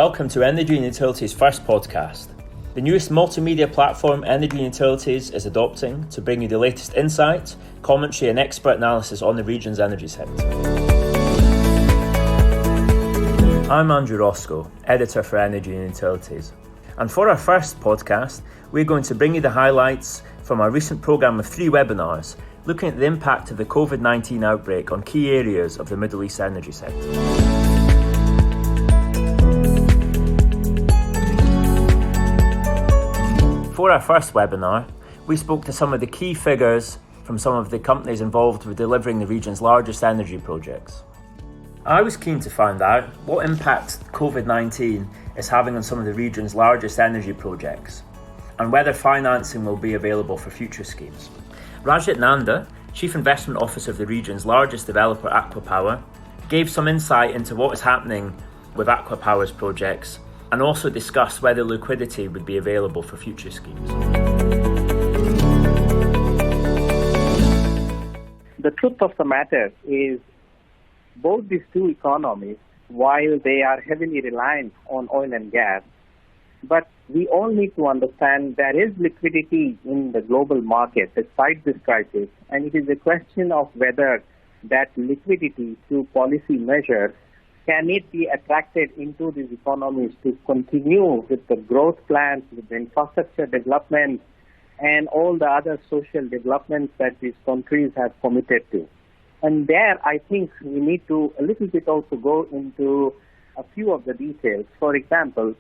Welcome to Energy and Utilities' first podcast. The newest multimedia platform Energy and Utilities is adopting to bring you the latest insight, commentary and expert analysis on the region's energy sector. I'm Andrew Roscoe, Editor for Energy and Utilities. And for our first podcast, we're going to bring you the highlights from our recent programme of 3 webinars looking at the impact of the COVID-19 outbreak on key areas of the Middle East energy sector. For our first webinar, we spoke to some of the key figures from some of the companies involved with delivering the region's largest energy projects. I was keen to find out what impact COVID-19 is having on some of the region's largest energy projects and whether financing will be available for future schemes. Rajat Nanda, Chief Investment Officer of the region's largest developer, ACWA Power, gave some insight into what is happening with ACWA Power's projects and also discussed whether liquidity would be available for future schemes. The truth of the matter is both these two economies, while they are heavily reliant on oil and gas, but we all need to understand there is liquidity in the global market despite this crisis, and it is a question of whether that liquidity through policy measures can it be attracted into these economies to continue with the growth plans, with the infrastructure development, and all the other social developments that these countries have committed to. And there, I think we need to a little bit also go into a few of the details. For example,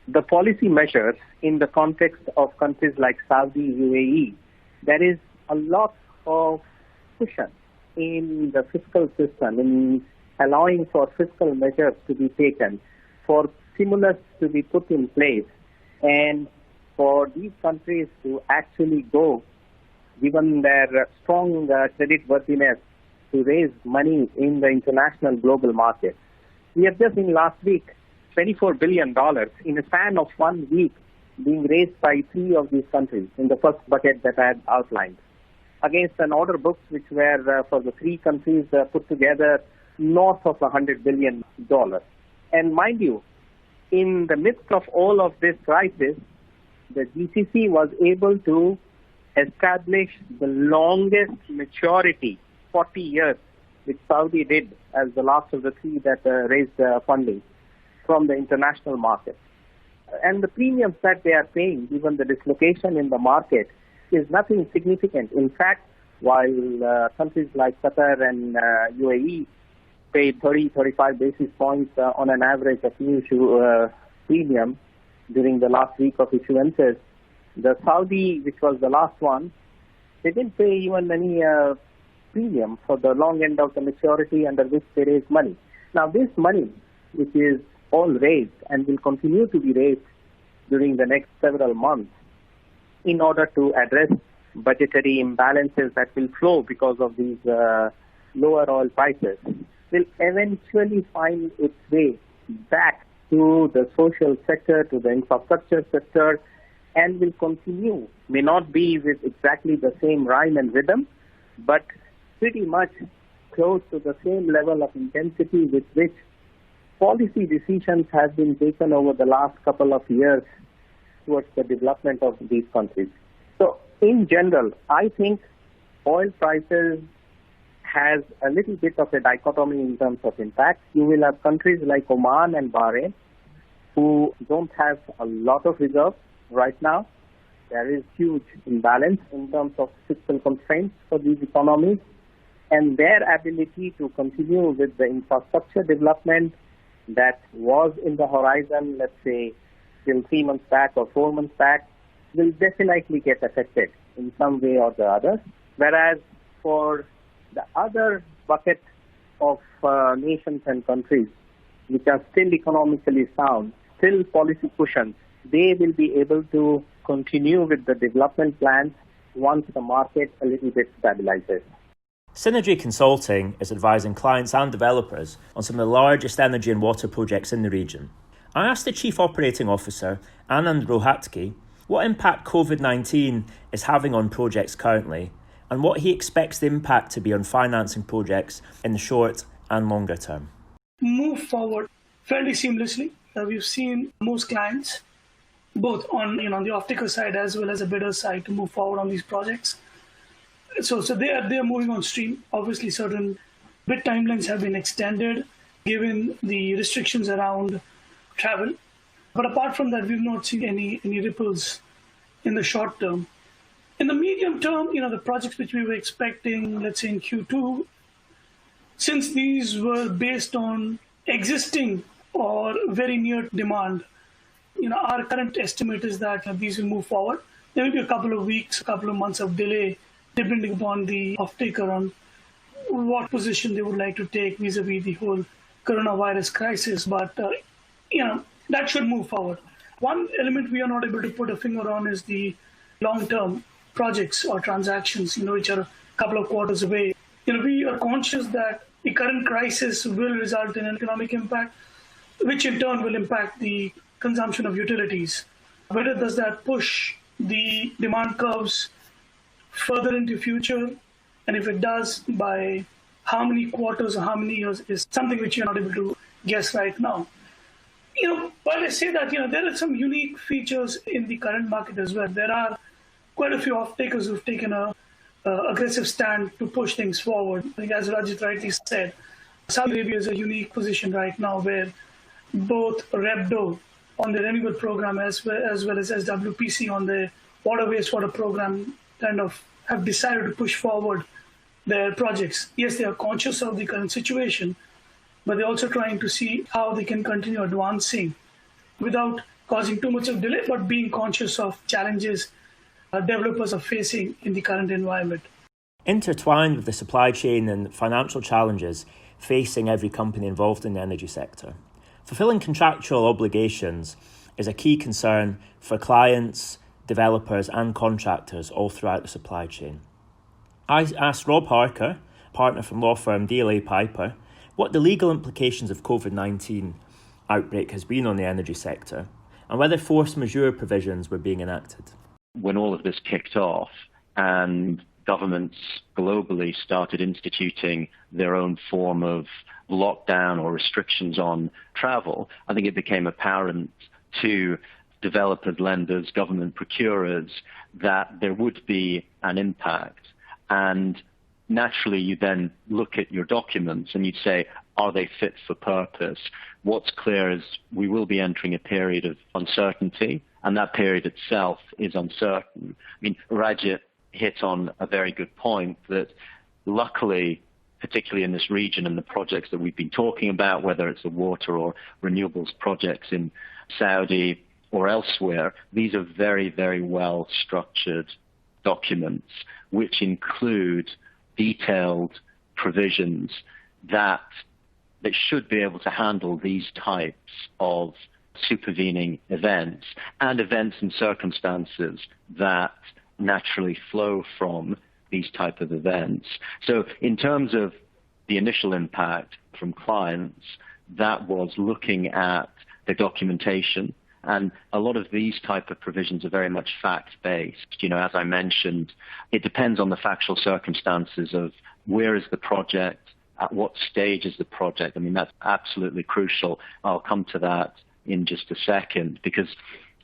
the policy measures in the context of countries like Saudi, UAE, there is a lot of cushion in the fiscal system, in allowing for fiscal measures to be taken, for stimulus to be put in place, and for these countries to actually go, given their strong creditworthiness, to raise money in the international global market. We have just in last week $24 billion in a span of 1 week being raised by 3 of these countries in the first bucket that I had outlined, against an order books which were for the 3 countries put together north of $100 billion. And mind you, in the midst of all of this crisis, the GCC was able to establish the longest maturity, 40 years, which Saudi did as the last of the 3 that raised funding from the international market. And the premiums that they are paying, given the dislocation in the market, is nothing significant. In fact, while countries like Qatar and UAE paid 30-35 basis points on an average of new issue premium during the last week of issuances, the Saudi, which was the last one, they didn't pay even any premium for the long end of the maturity under which they raised money. Now this money, which is all raised and will continue to be raised during the next several months in order to address budgetary imbalances that will flow because of these lower oil prices, will eventually find its way back to the social sector, to the infrastructure sector, and will continue, may not be with exactly the same rhyme and rhythm, but pretty much close to the same level of intensity with which policy decisions have been taken over the last couple of years towards the development of these countries. So, in general, I think oil prices has a little bit of a dichotomy in terms of impact. You will have countries like Oman and Bahrain who don't have a lot of reserves right now. There is huge imbalance in terms of fiscal constraints for these economies, and their ability to continue with the infrastructure development that was in the horizon, let's say, till 3 months back or 4 months back, will definitely get affected in some way or the other. Whereas for the other bucket of nations and countries which are still economically sound, still policy cushions, they will be able to continue with the development plans once the market a little bit stabilizes. Synergy Consulting is advising clients and developers on some of the largest energy and water projects in the region. I asked the Chief Operating Officer, Anand Rohatgi, what impact COVID-19 is having on projects currently and what he expects the impact to be on financing projects in the short and longer term. Move forward fairly seamlessly. we've seen most clients, both on the off-taker side as well as the bidder side, to move forward on these projects. So they are moving on stream. Obviously, certain bid timelines have been extended given the restrictions around travel. But apart from that, we've not seen any ripples in the short term. In the medium term, the projects which we were expecting, let's say in Q2, since these were based on existing or very near demand, our current estimate is that these will move forward. There may be a couple of weeks, a couple of months of delay, depending upon the off-taker on what position they would like to take vis-a-vis the whole coronavirus crisis. But, that should move forward. One element we are not able to put a finger on is the long-term projects or transactions, which are a couple of quarters away. We are conscious that the current crisis will result in an economic impact, which in turn will impact the consumption of utilities. Whether does that push the demand curves further into future, and if it does, by how many quarters or how many years, is something which you're not able to guess right now. While I say that, there are some unique features in the current market as well. There are quite a few off-takers who've taken a aggressive stand to push things forward. I think, as Rajat rightly said, Saudi Arabia is a unique position right now where both REBDO on the renewable program as well as SWPC on the water wastewater program kind of have decided to push forward their projects. Yes, they are conscious of the current situation, but they're also trying to see how they can continue advancing without causing too much of delay, but being conscious of challenges developers are facing in the current environment. Intertwined with the supply chain and financial challenges facing every company involved in the energy sector, fulfilling contractual obligations is a key concern for clients, developers and contractors all throughout the supply chain. I asked Rob Harker, partner from law firm DLA Piper, what the legal implications of COVID-19 outbreak has been on the energy sector and whether force majeure provisions were being enacted. When all of this kicked off and governments globally started instituting their own form of lockdown or restrictions on travel, I think it became apparent to developers, lenders, government procurers that there would be an impact. And naturally, you then look at your documents and you'd say, are they fit for purpose? What's clear is we will be entering a period of uncertainty, and that period itself is uncertain. I mean, Rajat hit on a very good point that luckily, particularly in this region and the projects that we've been talking about, whether it's the water or renewables projects in Saudi or elsewhere, these are very, very well structured documents which include detailed provisions that should be able to handle these types of supervening events and events and circumstances that naturally flow from these type of events. So in terms of the initial impact from clients, that was looking at the documentation. And a lot of these type of provisions are very much fact-based. As I mentioned, it depends on the factual circumstances of where is the project, at what stage is the project. I mean, that's absolutely crucial. I'll come to that in just a second, because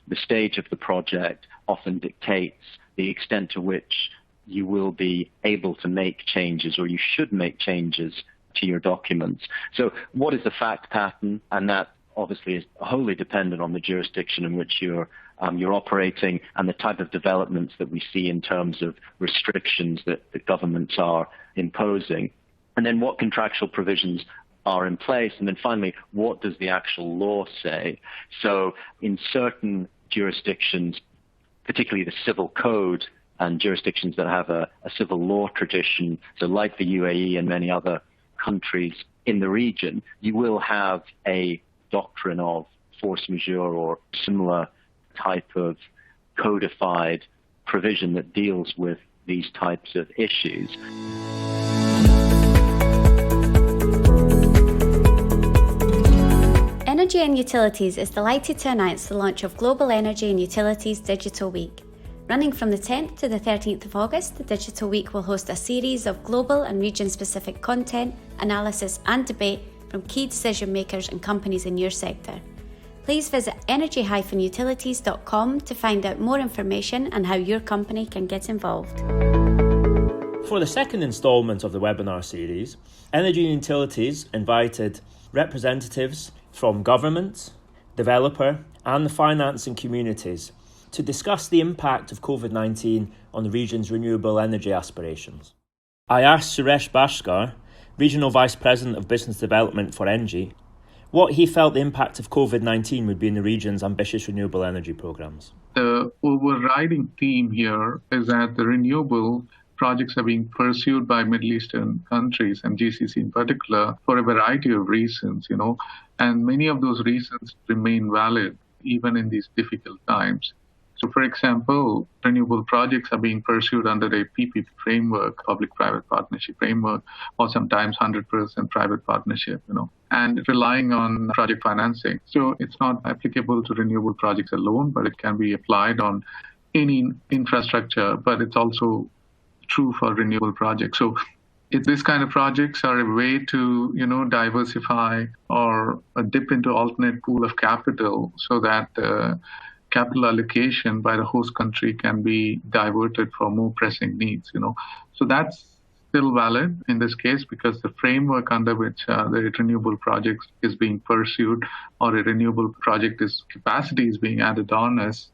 the stage of the project often dictates the extent to which you will be able to make changes, or you should make changes to your documents. So what is the fact pattern? And that obviously is wholly dependent on the jurisdiction in which you're operating and the type of developments that we see in terms of restrictions that the governments are imposing. And then what contractual provisions are in place, and then finally, what does the actual law say? So in certain jurisdictions, particularly the civil code and jurisdictions that have a civil law tradition, so like the UAE and many other countries in the region, you will have a doctrine of force majeure or similar type of codified provision that deals with these types of issues. Energy and Utilities is delighted to announce the launch of Global Energy and Utilities Digital Week. Running from the 10th to the 13th of August, the Digital Week will host a series of global and region-specific content, analysis and debate from key decision makers and companies in your sector. Please visit energy-utilities.com to find out more information and how your company can get involved. For the second instalment of the webinar series, Energy and Utilities invited representatives from government, developer and the financing communities to discuss the impact of COVID-19 on the region's renewable energy aspirations. I asked Suresh Bhaskar, Regional Vice President of Business Development for ENGIE, what he felt the impact of COVID-19 would be in the region's ambitious renewable energy programs. The overriding theme here is that the renewable projects are being pursued by Middle Eastern countries and GCC in particular for a variety of reasons, and many of those reasons remain valid even in these difficult times. So, for example, renewable projects are being pursued under a PPP framework, public-private partnership framework, or sometimes 100% private partnership, and relying on project financing. So it's not applicable to renewable projects alone, but it can be applied on any infrastructure, but it's also true for renewable projects. So if this kind of projects are a way to, diversify or dip into alternate pool of capital so that capital allocation by the host country can be diverted for more pressing needs, So that's still valid in this case because the framework under which the renewable project is being pursued or a renewable project capacity is being added on is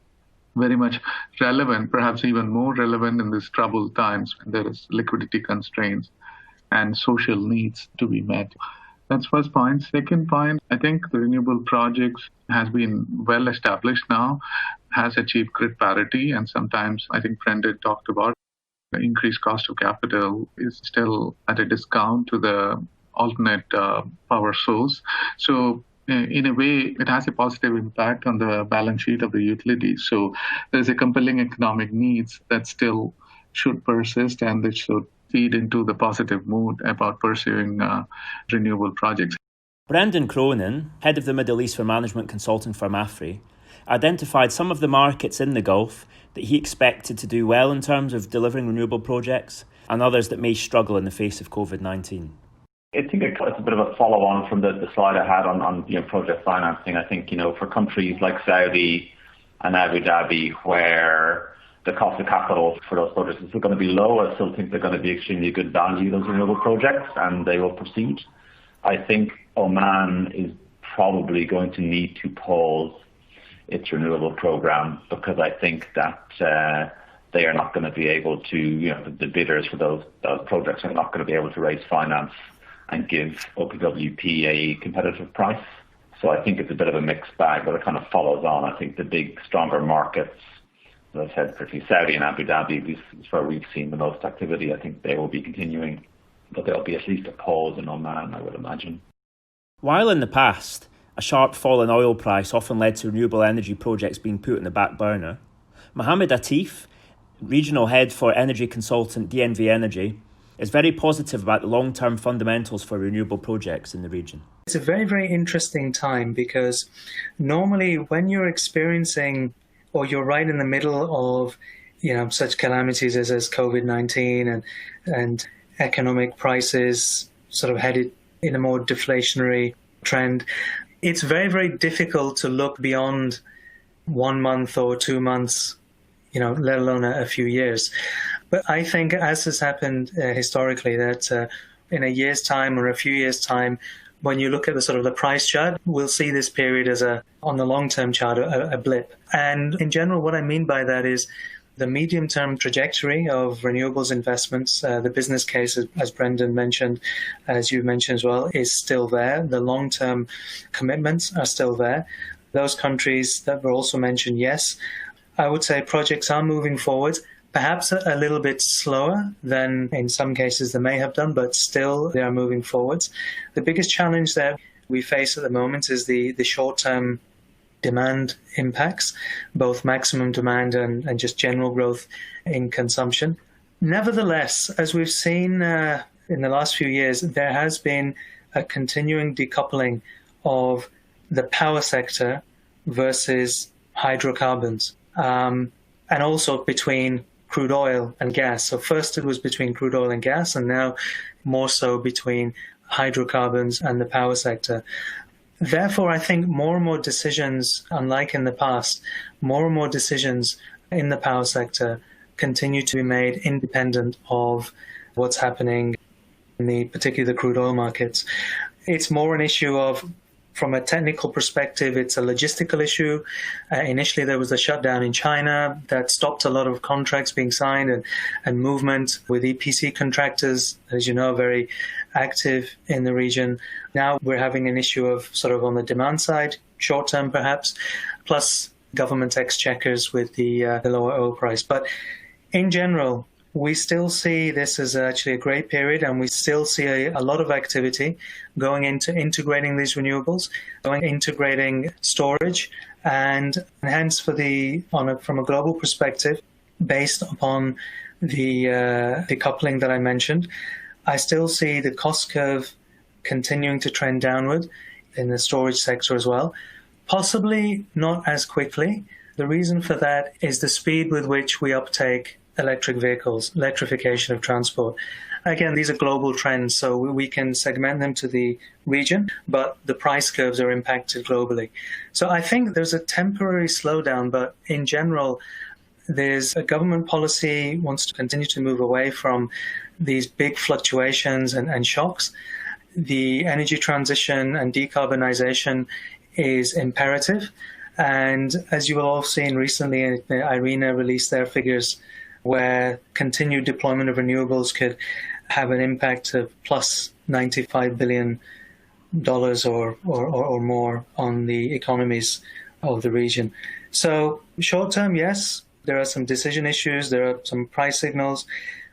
very much relevant, perhaps even more relevant in these troubled times when there is liquidity constraints and social needs to be met. That's first point. Second point, I think the renewable projects has been well established now, has achieved grid parity, and sometimes I think Brendan talked about the increased cost of capital is still at a discount to the alternate power source. So in a way, it has a positive impact on the balance sheet of the utility. So there's a compelling economic needs that still should persist and that should feed into the positive mood about pursuing renewable projects. Brendan Cronin, head of the Middle East for management consulting firm AFRI, identified some of the markets in the Gulf that he expected to do well in terms of delivering renewable projects and others that may struggle in the face of COVID-19. I think it's a bit of a follow-on from the slide I had on project financing. I think, for countries like Saudi and Abu Dhabi, where the cost of capital for those projects is still going to be low, I still think they're going to be extremely good value, those renewable projects, and they will proceed. I think Oman is probably going to need to pause its renewable program because I think that they are not going to be able to, the bidders for those projects are not going to be able to raise finance and give OPWP a competitive price. So I think it's a bit of a mixed bag, but it kind of follows on. I think the big, stronger markets, as I said, particularly Saudi and Abu Dhabi, is where we've seen the most activity. I think they will be continuing, but there'll be at least a pause in Oman, I would imagine. While in the past, a sharp fall in oil price often led to renewable energy projects being put in the back burner, Mohammed Atif, regional head for energy consultant DNV Energy, is very positive about the long-term fundamentals for renewable projects in the region. It's a very, very interesting time because normally when you're experiencing or you're right in the middle of, such calamities as COVID-19 and economic prices sort of headed in a more deflationary trend, it's very, very difficult to look beyond 1 month or 2 months, let alone a few years. But I think, as has happened historically, that in a year's time or a few years' time, when you look at the price chart, we'll see this period as on the long-term chart, a blip. And in general, what I mean by that is the medium-term trajectory of renewables investments, the business case, as Brendan mentioned, as you mentioned as well, is still there. The long-term commitments are still there. Those countries that were also mentioned, yes, I would say projects are moving forward, perhaps a little bit slower than in some cases they may have done, but still they are moving forwards. The biggest challenge that we face at the moment is the short-term demand impacts, both maximum demand and just general growth in consumption. Nevertheless, as we've seen in the last few years, there has been a continuing decoupling of the power sector versus hydrocarbons, and also between crude oil and gas. So first it was between crude oil and gas, and now more so between hydrocarbons and the power sector. Therefore, I think more and more decisions, unlike in the past, more and more decisions in the power sector continue to be made independent of what's happening in particularly the crude oil markets. It's more an issue of, from a technical perspective, it's a logistical issue. Initially, there was a shutdown in China that stopped a lot of contracts being signed and movement with EPC contractors, as you know, very active in the region. Now we're having an issue of sort of on the demand side, short term perhaps, plus government exchequers with the lower oil price. But in general, we still see this as actually a great period, and we still see a lot of activity going into integrating these renewables, integrating storage, and hence from a global perspective, based upon the decoupling that I mentioned, I still see the cost curve continuing to trend downward in the storage sector as well, possibly not as quickly. The reason for that is the speed with which we uptake electric vehicles, electrification of transport. Again, these are global trends, so we can segment them to the region, but the price curves are impacted globally. So I think there's a temporary slowdown, but in general, there's a government policy wants to continue to move away from these big fluctuations and shocks. The energy transition and decarbonization is imperative. And as you will all have seen recently, IRENA released their figures where continued deployment of renewables could have an impact of plus $95 billion or more on the economies of the region. So short term, yes, there are some decision issues, there are some price signals.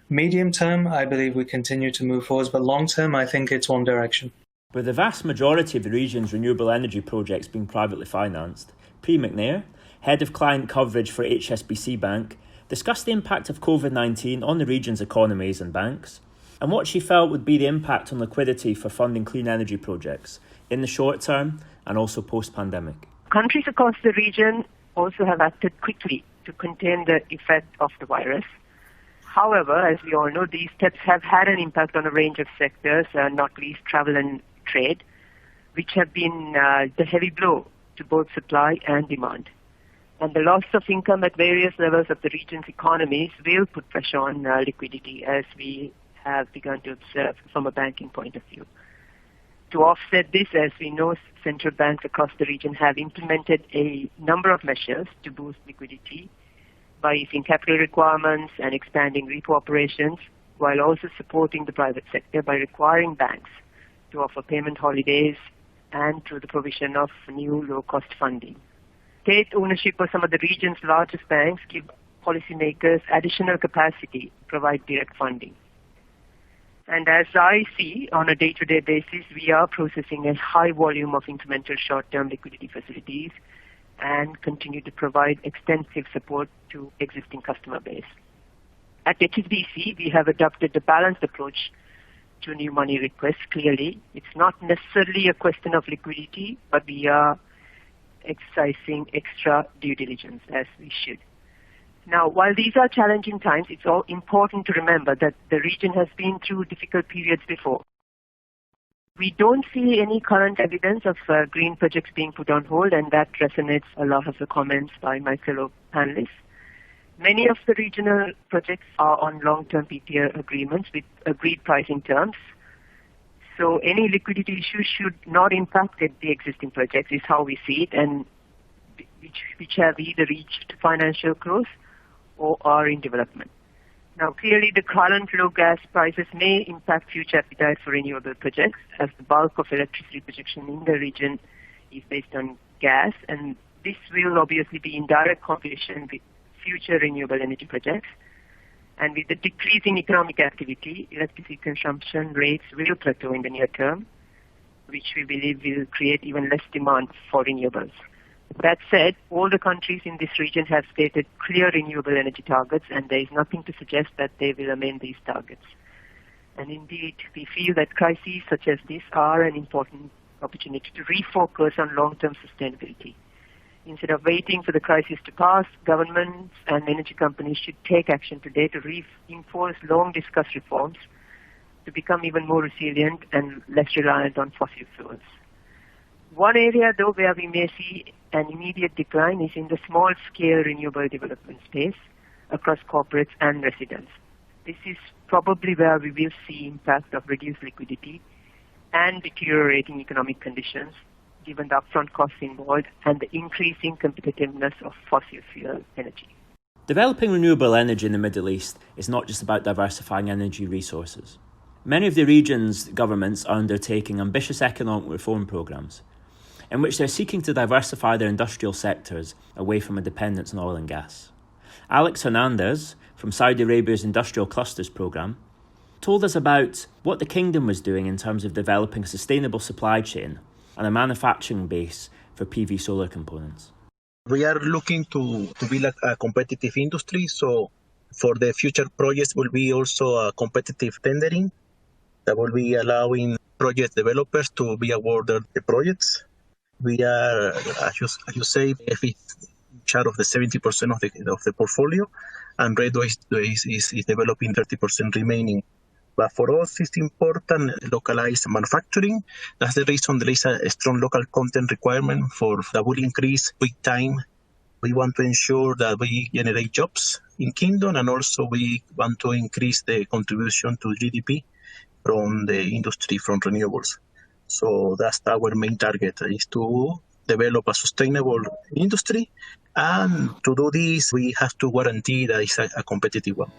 Medium term, I believe we continue to move forward, but long term, I think it's one direction. With the vast majority of the region's renewable energy projects being privately financed, Pri McNair, Head of Client Coverage for HSBC Bank, discussed the impact of COVID-19 on the region's economies and banks, and what she felt would be the impact on liquidity for funding clean energy projects in the short term and also post-pandemic. Countries across the region also have acted quickly to contain the effect of the virus. However, as we all know, these steps have had an impact on a range of sectors, not least travel and trade, which have been the heavy blow to both supply and demand. And the loss of income at various levels of the region's economies will put pressure on liquidity, as we have begun to observe from a banking point of view. To offset this, as we know, central banks across the region have implemented a number of measures to boost liquidity by easing capital requirements and expanding repo operations, while also supporting the private sector by requiring banks to offer payment holidays and through the provision of new low-cost funding. State ownership of some of the region's largest banks give policymakers additional capacity to provide direct funding. And as I see on a day-to-day basis, we are processing a high volume of incremental short-term liquidity facilities and continue to provide extensive support to existing customer base. At HSBC, we have adopted a balanced approach to new money requests. Clearly, it's not necessarily a question of liquidity, but we are exercising extra due diligence as we should. Now, while these are challenging times, it's all important to remember that the region has been through difficult periods before. We don't see any current evidence of green projects being put on hold, and that resonates a lot of the comments by my fellow panelists. Many of the regional projects are on long-term PPA agreements with agreed pricing terms. So any liquidity issues should not impact the existing projects, is how we see it, and which have either reached financial close or are in development. Now, clearly, the current low gas prices may impact future appetite for renewable projects, as the bulk of electricity production in the region is based on gas, and this will obviously be in direct competition with future renewable energy projects. And with the decrease in economic activity, electricity consumption rates will plateau in the near term, which we believe will create even less demand for renewables. That said, all the countries in this region have stated clear renewable energy targets, and there is nothing to suggest that they will amend these targets. And indeed, we feel that crises such as this are an important opportunity to refocus on long-term sustainability. Instead of waiting for the crisis to pass, governments and energy companies should take action today to reinforce long-discussed reforms to become even more resilient and less reliant on fossil fuels. One area, though, where we may see an immediate decline is in the small-scale renewable development space across corporates and residents. This is probably where we will see impact of reduced liquidity and deteriorating economic conditions, given the upfront costs involved and the increasing competitiveness of fossil fuel energy. Developing renewable energy in the Middle East is not just about diversifying energy resources. Many of the region's governments are undertaking ambitious economic reform programmes, in which they're seeking to diversify their industrial sectors away from a dependence on oil and gas. Alex Hernandez, from Saudi Arabia's Industrial Clusters programme, told us about what the kingdom was doing in terms of developing a sustainable supply chain and a manufacturing base for PV solar components. We are looking to build a competitive industry, so for the future projects will be also a competitive tendering that will be allowing project developers to be awarded the projects. We are, as you say, in charge of the 70% of the portfolio, and Redway is developing 30% remaining. But for us, it's important localized manufacturing. That's the reason there is a strong local content requirement that will increase quick time. We want to ensure that we generate jobs in Kingdom, and also we want to increase the contribution to GDP from the industry, from renewables. So that's our main target, is to develop a sustainable industry. And to do this, we have to guarantee that it's a competitive one.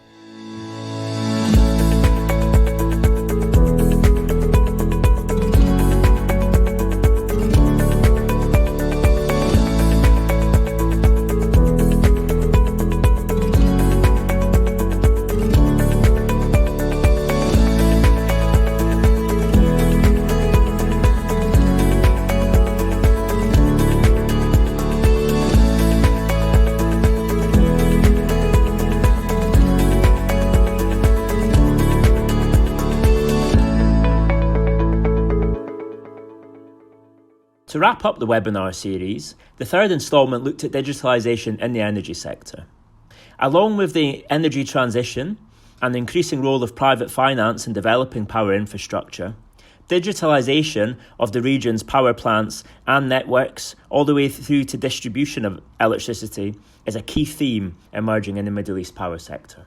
To wrap up the webinar series, the third instalment looked at digitalisation in the energy sector. Along with the energy transition and the increasing role of private finance in developing power infrastructure, digitalisation of the region's power plants and networks, all the way through to distribution of electricity, is a key theme emerging in the Middle East power sector.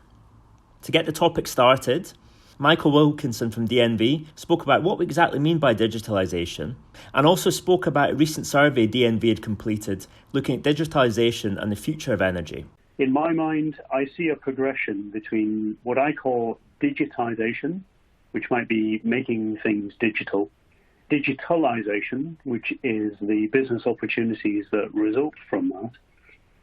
To get the topic started, Michael Wilkinson from DNV spoke about what we exactly mean by digitalisation, and also spoke about a recent survey DNV had completed looking at digitalisation and the future of energy. In my mind, I see a progression between what I call digitisation, which might be making things digital, digitalisation, which is the business opportunities that result from that,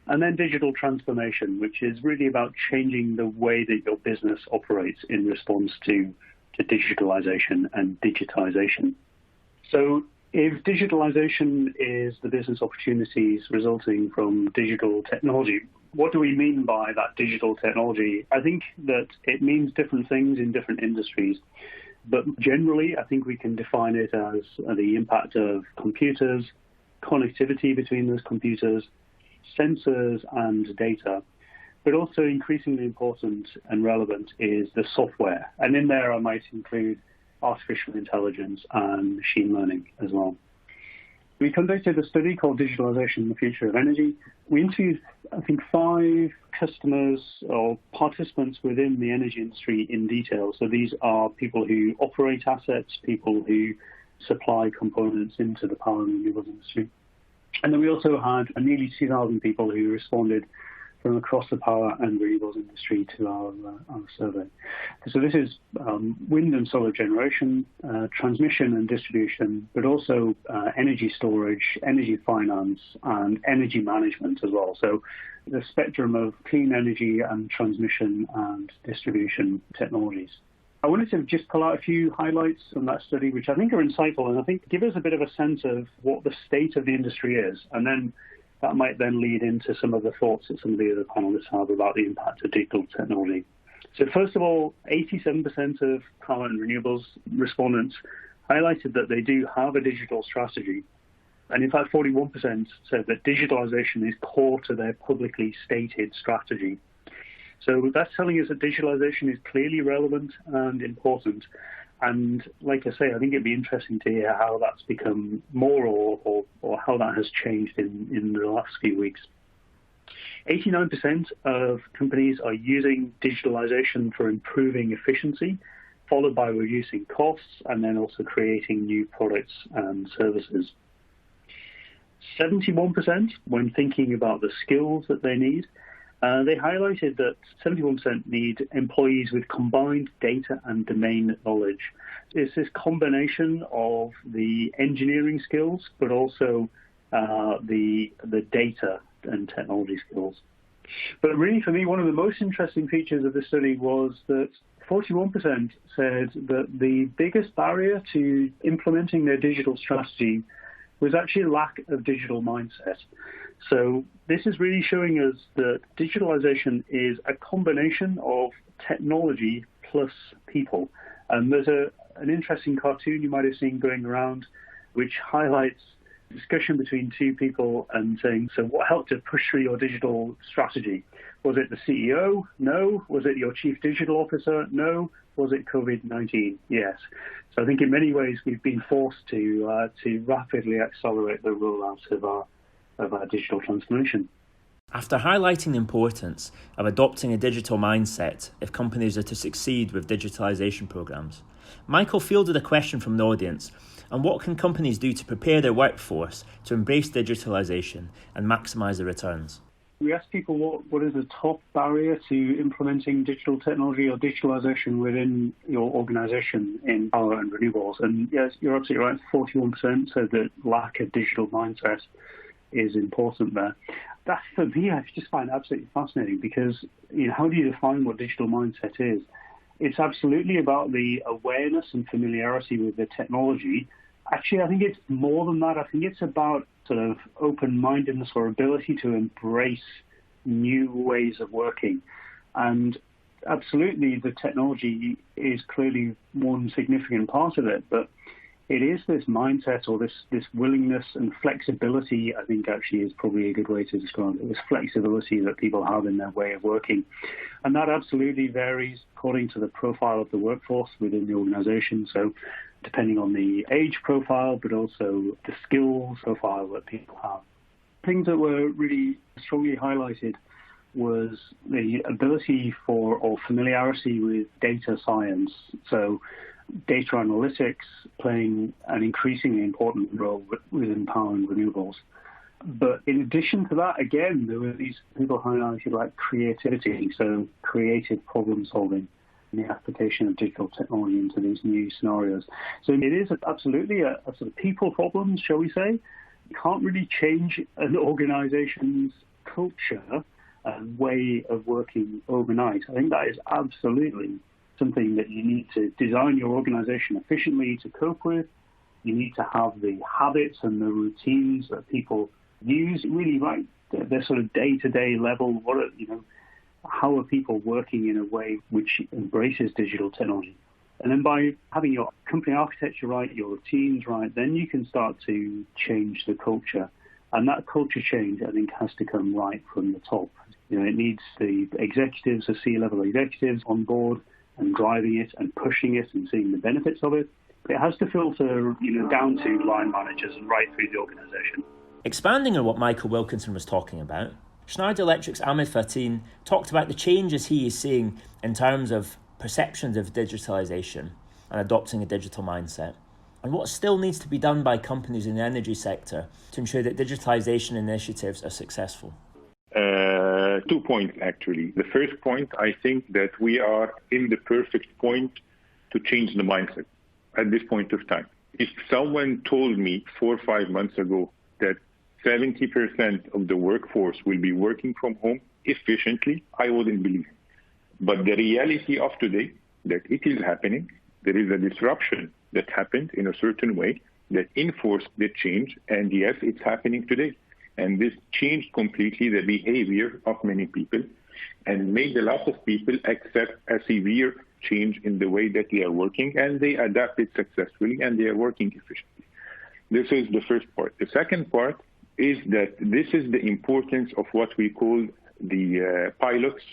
and then digital transformation, which is really about changing the way that your business operates in response to digitalization and digitization. So if digitalization is the business opportunities resulting from digital technology, what do we mean by that digital technology? I think that it means different things in different industries. But generally, I think we can define it as the impact of computers, connectivity between those computers, sensors and data, but also increasingly important and relevant is the software. And in there I might include artificial intelligence and machine learning as well. We conducted a study called Digitalization, the Future of Energy. We interviewed, I think, 5 customers or participants within the energy industry in detail. So these are people who operate assets, people who supply components into the power and renewables industry. And then we also had nearly 2,000 people who responded from across the power and renewables industry to our survey. So this is wind and solar generation, transmission and distribution, but also energy storage, energy finance, and energy management as well. So the spectrum of clean energy and transmission and distribution technologies. I wanted to just pull out a few highlights from that study, which I think are insightful and I think give us a bit of a sense of what the state of the industry is. And then that might then lead into some of the thoughts that some of the other panelists have about the impact of digital technology. So first of all, 87% of power and renewables respondents highlighted that they do have a digital strategy. And in fact, 41% said that digitalization is core to their publicly stated strategy. So that's telling us that digitalization is clearly relevant and important. And like I say, I think it'd be interesting to hear how that's become more or how that has changed in the last few weeks. 89% of companies are using digitalization for improving efficiency, followed by reducing costs and then also creating new products and services. 71%, when thinking about the skills that they need, they highlighted that 71% need employees with combined data and domain knowledge. It's this combination of the engineering skills, but also the data and technology skills. But really, for me, one of the most interesting features of this study was that 41% said that the biggest barrier to implementing their digital strategy was actually lack of digital mindset. So this is really showing us that digitalization is a combination of technology plus people. And there's an interesting cartoon you might have seen going around which highlights discussion between two people and saying, so what helped to push through your digital strategy? Was it the CEO? No. Was it your chief digital officer? No. Was it COVID-19? Yes. So I think in many ways we've been forced to rapidly accelerate the rollout of our digital transformation. After highlighting the importance of adopting a digital mindset if companies are to succeed with digitalisation programmes, Michael fielded a question from the audience on what can companies do to prepare their workforce to embrace digitalisation and maximise the returns. We asked people what is the top barrier to implementing digital technology or digitalisation within your organisation in power and renewables. And yes, you're absolutely right, 41% said that lack of digital mindset is important there. That, for me, I just find absolutely fascinating because, how do you define what digital mindset is? It's absolutely about the awareness and familiarity with the technology. Actually, I think it's more than that. I think it's about sort of open-mindedness or ability to embrace new ways of working. And absolutely, the technology is clearly one significant part of it, but it is this mindset or this willingness and flexibility, I think actually is probably a good way to describe it, this flexibility that people have in their way of working. And that absolutely varies according to the profile of the workforce within the organization. So depending on the age profile, but also the skills profile that people have. Things that were really strongly highlighted was the ability for or familiarity with data science. So data analytics playing an increasingly important role within power and renewables. But in addition to that, again, there were these people highlighted like creativity, so creative problem solving and the application of digital technology into these new scenarios. So it is absolutely a sort of people problem, shall we say. You can't really change an organization's culture and way of working overnight. I think that is absolutely something that you need to design your organization efficiently to cope with. You need to have the habits and the routines that people use, really right, their sort of day-to-day level. How are people working in a way which embraces digital technology? And then by having your company architecture right, your routines right, then you can start to change the culture. And that culture change, I think, has to come right from the top. It needs the executives, the C-level executives on board and driving it and pushing it and seeing the benefits of it. But it has to filter, down to line managers and right through the organization. Expanding on what Michael Wilkinson was talking about, Schneider Electric's Ahmed Fatin talked about the changes he is seeing in terms of perceptions of digitalisation and adopting a digital mindset, and what still needs to be done by companies in the energy sector to ensure that digitalisation initiatives are successful. 2 points, actually. The first point, I think that we are in the perfect point to change the mindset at this point of time. If someone told me 4 or 5 months ago that 70% of the workforce will be working from home efficiently, I wouldn't believe it. But the reality of today, that it is happening, there is a disruption that happened in a certain way that enforced the change, and yes, it's happening today. And this changed completely the behavior of many people and made a lot of people accept a severe change in the way that they are working, and they adapted successfully and they are working efficiently. This is the first part. The second part is that this is the importance of what we call the pilots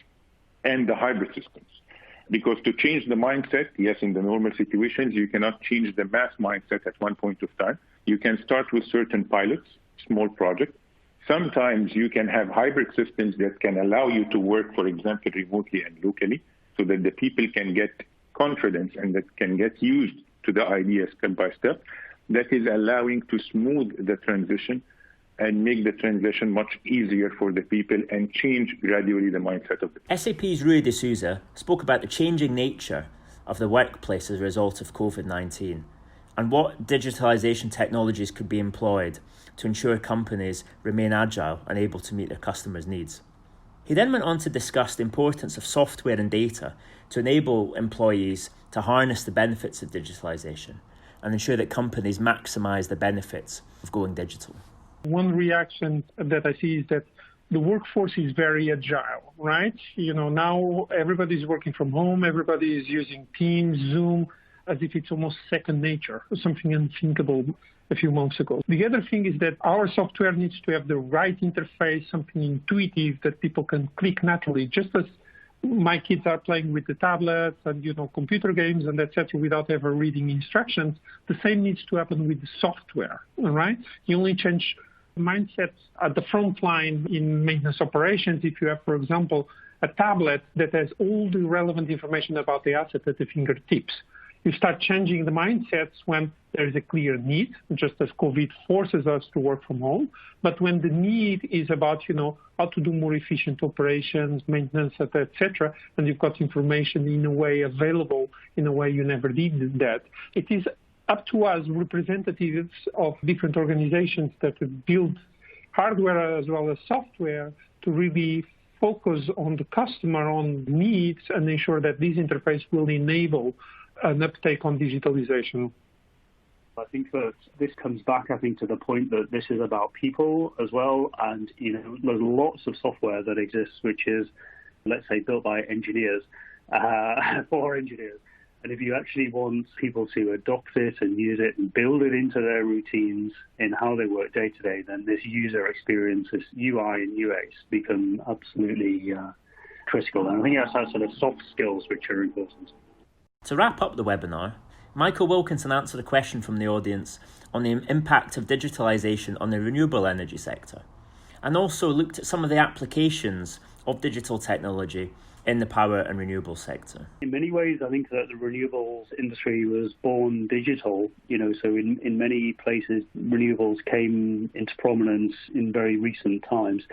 and the hybrid systems. Because to change the mindset, yes, in the normal situations, you cannot change the mass mindset at one point of time. You can start with certain pilots, small projects. Sometimes you can have hybrid systems that can allow you to work, for example, remotely and locally, so that the people can get confidence and that can get used to the idea step by step. That is allowing to smooth the transition and make the transition much easier for the people and change gradually the mindset of the SAP's Rui de Souza spoke about the changing nature of the workplace as a result of COVID-19 and what digitalisation technologies could be employed to ensure companies remain agile and able to meet their customers' needs. He then went on to discuss the importance of software and data to enable employees to harness the benefits of digitalisation and ensure that companies maximise the benefits of going digital. One reaction that I see is that the workforce is very agile, right? Now everybody's working from home, everybody is using Teams, Zoom, as if it's almost second nature, something unthinkable a few months ago. The other thing is that our software needs to have the right interface, something intuitive that people can click naturally, just as my kids are playing with the tablets and, computer games and etc. without ever reading instructions. The same needs to happen with the software, all right? You only change mindsets at the front line in maintenance operations if you have, for example, a tablet that has all the relevant information about the asset at the fingertips. You start changing the mindsets when there is a clear need, just as COVID forces us to work from home. But when the need is about, how to do more efficient operations, maintenance, etc., and you've got information in a way available in a way you never did that, it is up to us, representatives of different organizations that build hardware as well as software, to really focus on the customer, on needs, and ensure that this interface will enable an uptake on digitalization. I think that this comes back, to the point that this is about people as well. And, there's lots of software that exists, which is, let's say, built by engineers, for engineers. And if you actually want people to adopt it and use it and build it into their routines in how they work day to day, then this user experience, this UI and UX become absolutely critical. And I think that's that sort of soft skills which are important. To wrap up the webinar, Michael Wilkinson answered a question from the audience on the impact of digitalisation on the renewable energy sector, and also looked at some of the applications of digital technology in the power and renewable sector. In many ways, I think that the renewables industry was born digital, so in many places, renewables came into prominence in very recent times.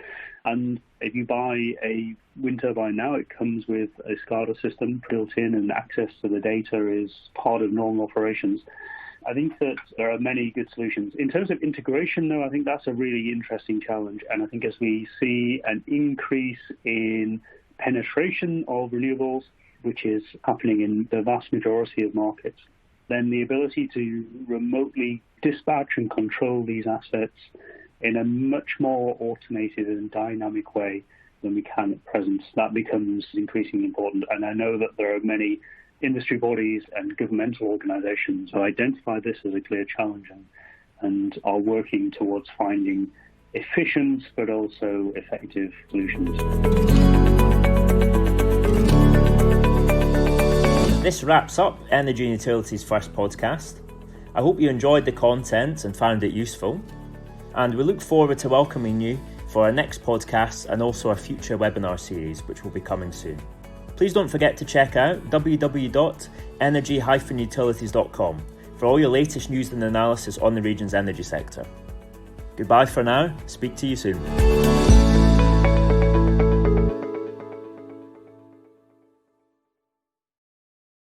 And if you buy a wind turbine now, it comes with a SCADA system built in, and access to the data is part of normal operations. I think that there are many good solutions. In terms of integration, though, I think that's a really interesting challenge. And I think as we see an increase in penetration of renewables, which is happening in the vast majority of markets, then the ability to remotely dispatch and control these assets in a much more automated and dynamic way than we can at present, that becomes increasingly important. And I know that there are many industry bodies and governmental organizations who identify this as a clear challenge and are working towards finding efficient but also effective solutions. This wraps up Energy and Utilities' first podcast. I hope you enjoyed the content and found it useful. And we look forward to welcoming you for our next podcast and also our future webinar series, which will be coming soon. Please don't forget to check out www.energy-utilities.com for all your latest news and analysis on the region's energy sector. Goodbye for now. Speak to you soon.